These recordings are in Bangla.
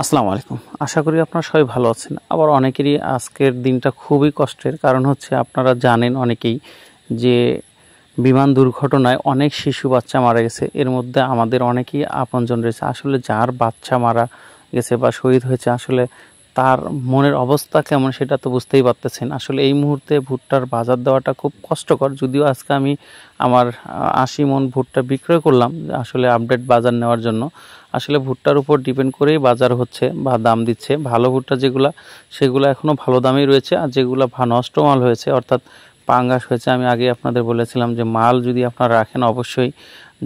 আসসালামু আলাইকুম। আশা করি আপনারা সবাই ভালো আছেন। আবার অনেকেরই আজকের দিনটা খুবই কষ্টের। কারণ হচ্ছে আপনারা জানেন অনেকেই যে বিমান দুর্ঘটনায় অনেক শিশু বাচ্চা মারা গেছে। এর মধ্যে আমাদের অনেকেই আপনজন রয়েছে। আসলে যার বাচ্চা মারা গেছে বা শহীদ হয়েছে আসলে তার মনের অবস্থা কেমন সেটা তো বুঝতেই পারতেছেন। আসলে এই মুহূর্তে ভুট্টার বাজার দেওয়াটা খুব কষ্টকর। যদিও আজকে আমি আমার ৮০ মণ ভুট্টা বিক্রয় করলাম আসলে আপডেট বাজার নেওয়ার জন্য। আসলে ভুট্টার উপর ডিপেন্ড করেই বাজার হচ্ছে বা দাম দিচ্ছে। ভালো ভুট্টা যেগুলা সেগুলো এখনও ভালো দামেই রয়েছে, আর যেগুলো নষ্ট মাল হয়েছে অর্থাৎ পাঙ্গাস হয়েছে, আমি আগে আপনাদের বলেছিলাম যে মাল যদি আপনারা রাখেন অবশ্যই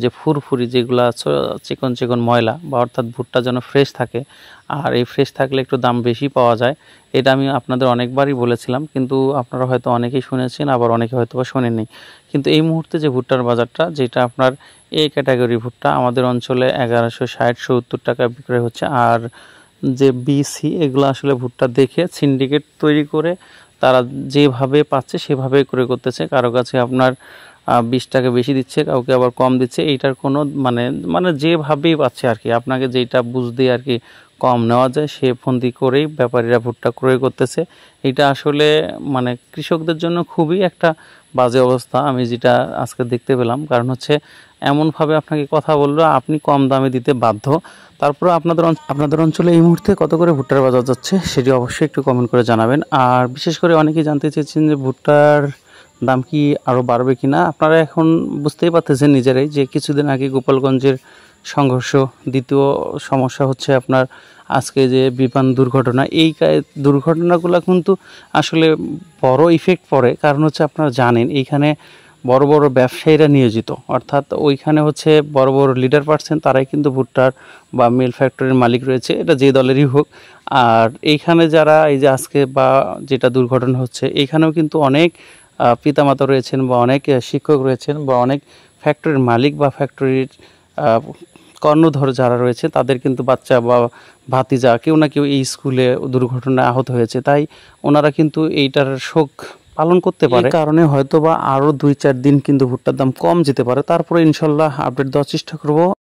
যে ফুরফুরি যেগুলো চিকন চিকন ময়লা বা অর্থাৎ ভুট্টা যেন ফ্রেশ থাকে, আর এই ফ্রেশ থাকলে একটু দাম বেশি পাওয়া যায়। এটা আমি আপনাদের অনেকবারই বলেছিলাম, কিন্তু আপনারা হয়তো অনেকেই শুনেছেন, আবার অনেকে হয়তো বা শোনেননি। কিন্তু এই মুহূর্তে যে ভুট্টার বাজারটা, যেটা আপনার এ ক্যাটাগরি ভুট্টা আমাদের অঞ্চলে 1160-70 টাকা বিক্রয় হচ্ছে। আর যে বিসি এগুলো আসলে ভুট্টা দেখে সিন্ডিকেট তৈরি করে তারা যেভাবে পাচ্ছে সেভাবে করে করতেছে। কারো কাছে আপনার 20 টাকা বেশি দিচ্ছে, কাউকে আবার কম দিচ্ছে। এইটার কোনো মানে মানে যেভাবেই পাচ্ছে আর কি, আপনাকে যেটা বুঝতে আর কি কম নেওয়া যায় সে ফন্দি করেই ব্যাপারীরা ভুট্টা ক্রয় করতেছে। এটা আসলে মানে কৃষকদের জন্য খুবই একটা বাজে অবস্থা আমি যেটা আজকে দেখতে পেলাম। কারণ হচ্ছে এমনভাবে আপনাকে কথা বললো আপনি কম দামে দিতে বাধ্য। তারপরে আপনাদের অঞ্চলে এই মুহূর্তে কত করে ভুট্টার বাজার যাচ্ছে সেটি অবশ্যই একটু কমেন্ট করে জানাবেন। আর বিশেষ করে অনেকেই জানতে চেয়েছেন যে ভুট্টার দাম কি আরও বাড়বে কি না। আপনারা এখন বুঝতেই পারতেছেন নিজেরাই যে কিছুদিন আগে গোপালগঞ্জের সংঘর্ষ, দ্বিতীয় সমস্যা হচ্ছে আপনার আজকে যে বিমান দুর্ঘটনা। এই দুর্ঘটনাগুলো কিন্তু আসলে বড় ইফেক্ট পড়ে। কারণ হচ্ছে আপনারা জানেন এইখানে বড় বড় ব্যবসায়ীরা নিয়োজিত, অর্থাৎ ওইখানে হচ্ছে বড় বড় লিডার পার্সন তারাই কিন্তু ভুট্টার বা মিল ফ্যাক্টরির মালিক রয়েছে, এটা যে দলেরই হোক। আর এইখানে যারা এই যে আজকে বা যেটা দুর্ঘটনা হচ্ছে এইখানেও কিন্তু অনেক পিতামাতা রয়েছেন বা অনেক শিক্ষক রয়েছেন বা অনেক ফ্যাক্টরির মালিক বা ফ্যাক্টরির কর্ণধর যারা রয়েছে তাদের কিন্তু বাচ্চা বা ভাতিজা কেউ না কেউ এই স্কুলে দুর্ঘটনায় আহত হয়েছে। তাই ওনারা কিন্তু এইটার শোক পালন করতে পারে, কারণে হয়তো বা আরও 2-4 দিন কিন্তু ভুট্টার দাম কম যেতে পারে। তারপরে ইনশাল্লাহ আপডেট দেওয়ার চেষ্টা করব।